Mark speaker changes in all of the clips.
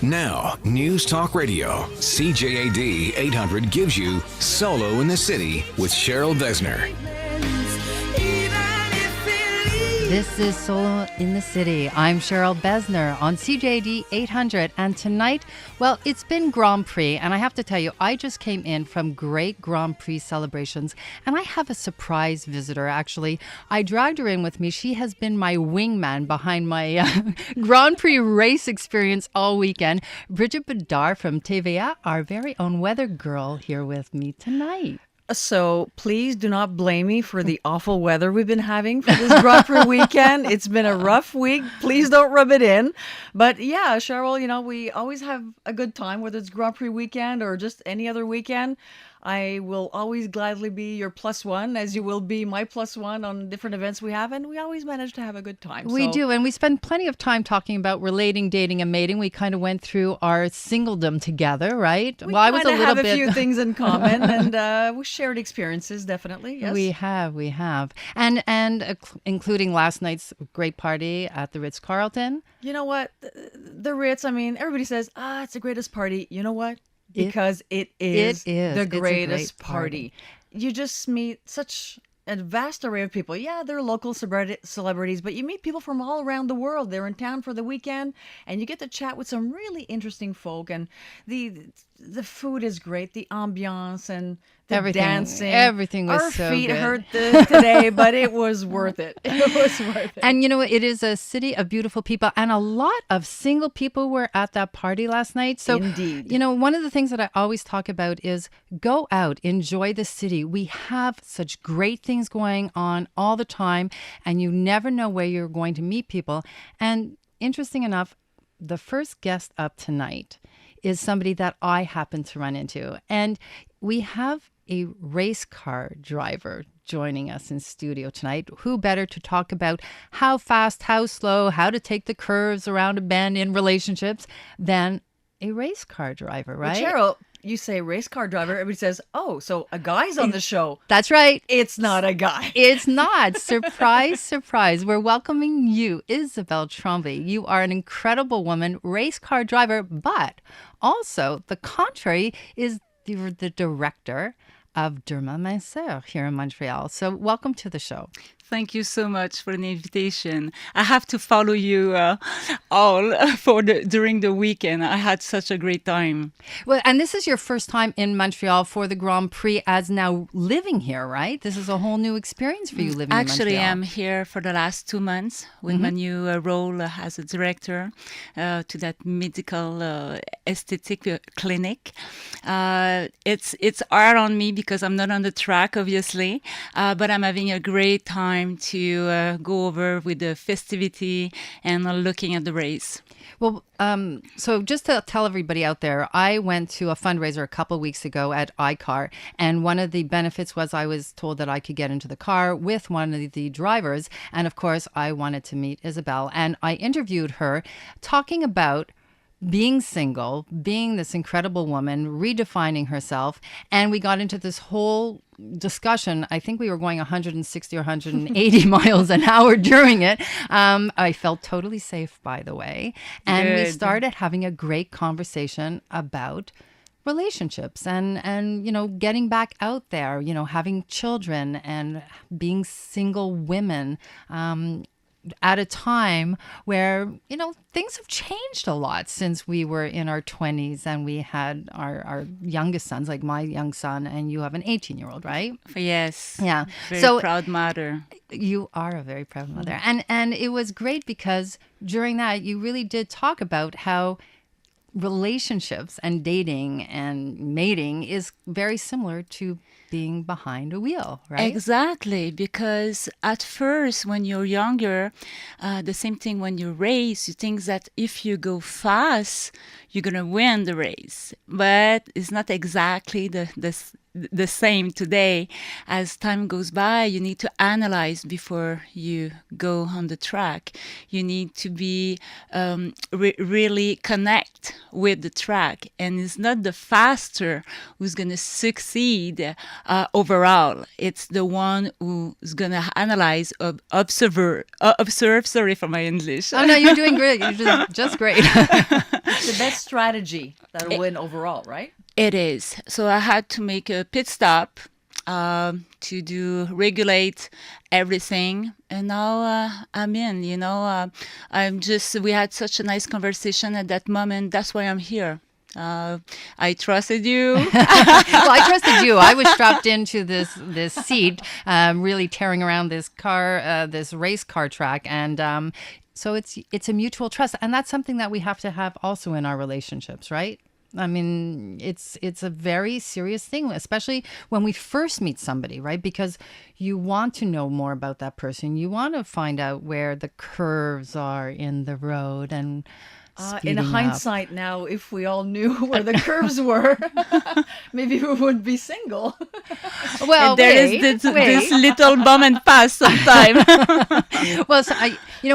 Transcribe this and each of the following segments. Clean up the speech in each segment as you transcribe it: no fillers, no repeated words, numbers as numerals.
Speaker 1: Now, News Talk Radio, CJAD 800 gives you Solo in the City with Cheryl Besner.
Speaker 2: This is Solo in the City. I'm Cheryl Besner on CJAD 800. And tonight, well, it's been Grand Prix. And I have to tell you, I just came in from great Grand Prix celebrations. And I have a surprise visitor, actually. I dragged her in with me. She has been my wingman behind my Grand Prix race experience all weekend. Brigitte Bédard from TVA, our very own weather girl, here with me tonight.
Speaker 3: So please do not blame me for the awful weather we've been having for this Grand Prix weekend. It's been a rough week. Please don't rub it in. But yeah, Cheryl, you know, we always have a good time, whether it's Grand Prix weekend or just any other weekend. I will always gladly be your plus one, as you will be my plus one on different events we have, and we always manage to have a good time.
Speaker 2: We do, and we spend plenty of time talking about relating, dating, and mating. We kind of went through our singledom together, right?
Speaker 3: We kind of have a few things in common, and we shared experiences, definitely. Yes,
Speaker 2: we have, and including last night's great party at the Ritz-Carlton.
Speaker 3: You know what, the Ritz. I mean, everybody says, it's the greatest party. You know what? Because it is the greatest party. You just meet such a vast array of people. Yeah, they're local celebrities, but you meet people from all around the world. They're in town for the weekend, and you get to chat with some really interesting folk. And the food is great, the ambiance and the dancing.
Speaker 2: Everything was so good.
Speaker 3: Our feet hurt today, but it was worth it. It was worth it.
Speaker 2: And you know, it is a city of beautiful people, and a lot of single people were at that party last night. So,
Speaker 3: indeed.
Speaker 2: You know, one of the things that I always talk about is go out, enjoy the city. We have such great things going on all the time, and you never know where you're going to meet people. And interesting enough, the first guest up tonight is somebody that I happen to run into. And we have a race car driver joining us in studio tonight. Who better to talk about how fast, how slow, how to take the curves around a bend in relationships than a race car driver, right?
Speaker 3: Well, Cheryl, you say race car driver, everybody says, oh, so a guy's on the show.
Speaker 2: That's right.
Speaker 3: It's not a guy.
Speaker 2: It's not. Surprise, surprise. We're welcoming you, Isabelle Tremblay. You are an incredible woman, race car driver, but also the contrary is the director of Derma Minceur here in Montreal. So welcome to the show.
Speaker 4: Thank you so much for the invitation. I have to follow you all during the weekend. I had such a great time.
Speaker 2: Well, and this is your first time in Montreal for the Grand Prix as now living here, right? This is a whole new experience for you living in Montreal.
Speaker 4: Actually, I'm here for the last 2 months with my new role as a director to that medical aesthetic clinic. It's hard on me because I'm not on the track, obviously, but I'm having a great time to go over with the festivity and looking at the race.
Speaker 2: Well, so just to tell everybody out there, I went to a fundraiser a couple of weeks ago at iCar, and one of the benefits was I was told that I could get into the car with one of the drivers, and of course, I wanted to meet Isabelle, and I interviewed her talking about being single, being this incredible woman, redefining herself. And we got into this whole discussion. I think we were going 160 or 180 miles an hour during it. I felt totally safe, by the way. And we started having a great conversation about relationships and you know, getting back out there, you know, having children and being single women, at a time where, you know, things have changed a lot since we were in our 20s and we had our youngest sons, like my young son, and you have an 18-year-old, right?
Speaker 4: Yes.
Speaker 2: Yeah.
Speaker 4: Very proud mother.
Speaker 2: You are a very proud mother. And it was great because during that, you really did talk about how relationships and dating and mating is very similar to being behind a wheel, right?
Speaker 4: Exactly, because at first, when you're younger, the same thing when you race, you think that if you go fast, you're going to win the race. But it's not exactly the same today. As time goes by, you need to analyze before you go on the track. You need to be really connect with the track, and it's not the faster who's going to succeed overall. It's the one who's going to analyze, observe, sorry for my English.
Speaker 2: Oh, no, you're doing great. You're just great.
Speaker 3: It's the best strategy that'll win overall, right?
Speaker 4: It is. So I had to make a pit stop to regulate everything. And now I'm in, we had such a nice conversation at that moment. That's why I'm here. I trusted you.
Speaker 2: Well, I trusted you. I was strapped into this seat, really tearing around this car, this race car track. And so it's a mutual trust. And that's something that we have to have also in our relationships, right? I mean, it's a very serious thing, especially when we first meet somebody, right? Because you want to know more about that person. You want to find out where the curves are in the road and
Speaker 3: in hindsight now, if we all knew where the curves were, maybe we wouldn't be single.
Speaker 2: Well,
Speaker 4: and there is this little bum and pass sometime.
Speaker 2: Well, so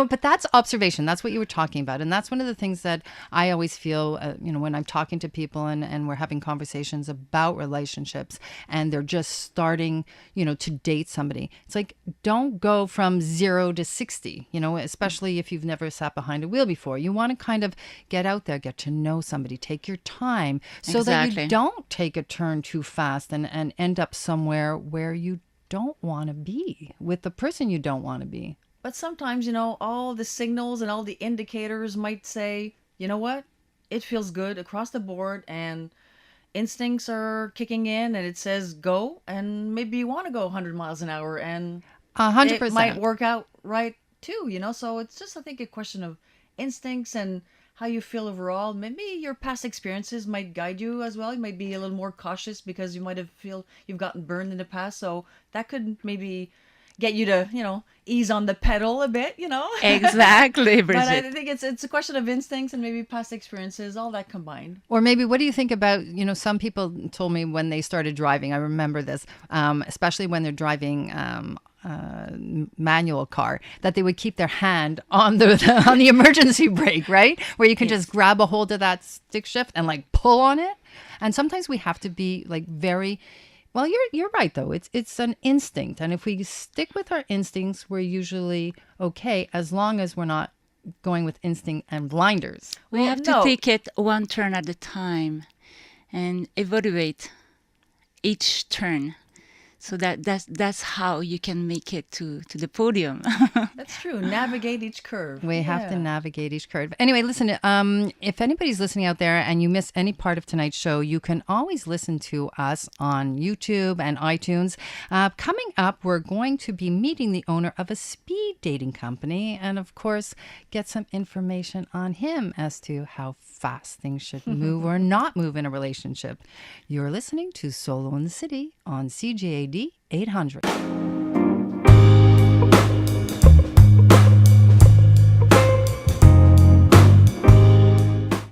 Speaker 2: but that's observation. That's what you were talking about. And that's one of the things that I always feel, when I'm talking to people and we're having conversations about relationships and they're just starting, to date somebody. It's like, don't go from 0 to 60, especially if you've never sat behind a wheel before. You want to kind of get out there, get to know somebody, take your time so that you don't take a turn too fast and end up somewhere where you don't want to be with the person you don't want to be.
Speaker 3: But sometimes, all the signals and all the indicators might say, you know what? It feels good across the board and instincts are kicking in and it says go, and maybe you want to go 100 miles an hour and
Speaker 2: 100%.
Speaker 3: It might work out right too, So it's just, I think, a question of instincts and how you feel overall. Maybe your past experiences might guide you as well. You might be a little more cautious because you might have feel you've gotten burned in the past. So that could maybe get you to, ease on the pedal a bit,
Speaker 4: Exactly, Brigitte.
Speaker 3: But I think it's a question of instincts and maybe past experiences, all that combined.
Speaker 2: Or maybe, what do you think about, some people told me when they started driving, I remember this, especially when they're driving manual car, that they would keep their hand on the emergency brake, right? Where you can just grab a hold of that stick shift and pull on it. And sometimes we have to be very, well, you're right though. It's an instinct. And if we stick with our instincts, we're usually okay, as long as we're not going with instinct and blinders.
Speaker 4: We have to take it one turn at a time and evaluate each turn. So that's how you can make it to the podium.
Speaker 3: That's true. Navigate each curve.
Speaker 2: We have to navigate each curve. Anyway, listen, if anybody's listening out there and you miss any part of tonight's show, you can always listen to us on YouTube and iTunes. Coming up, we're going to be meeting the owner of a speed dating company and, of course, get some information on him as to how fast things should move or not move in a relationship. You're listening to Solo in the City on CJAD 800.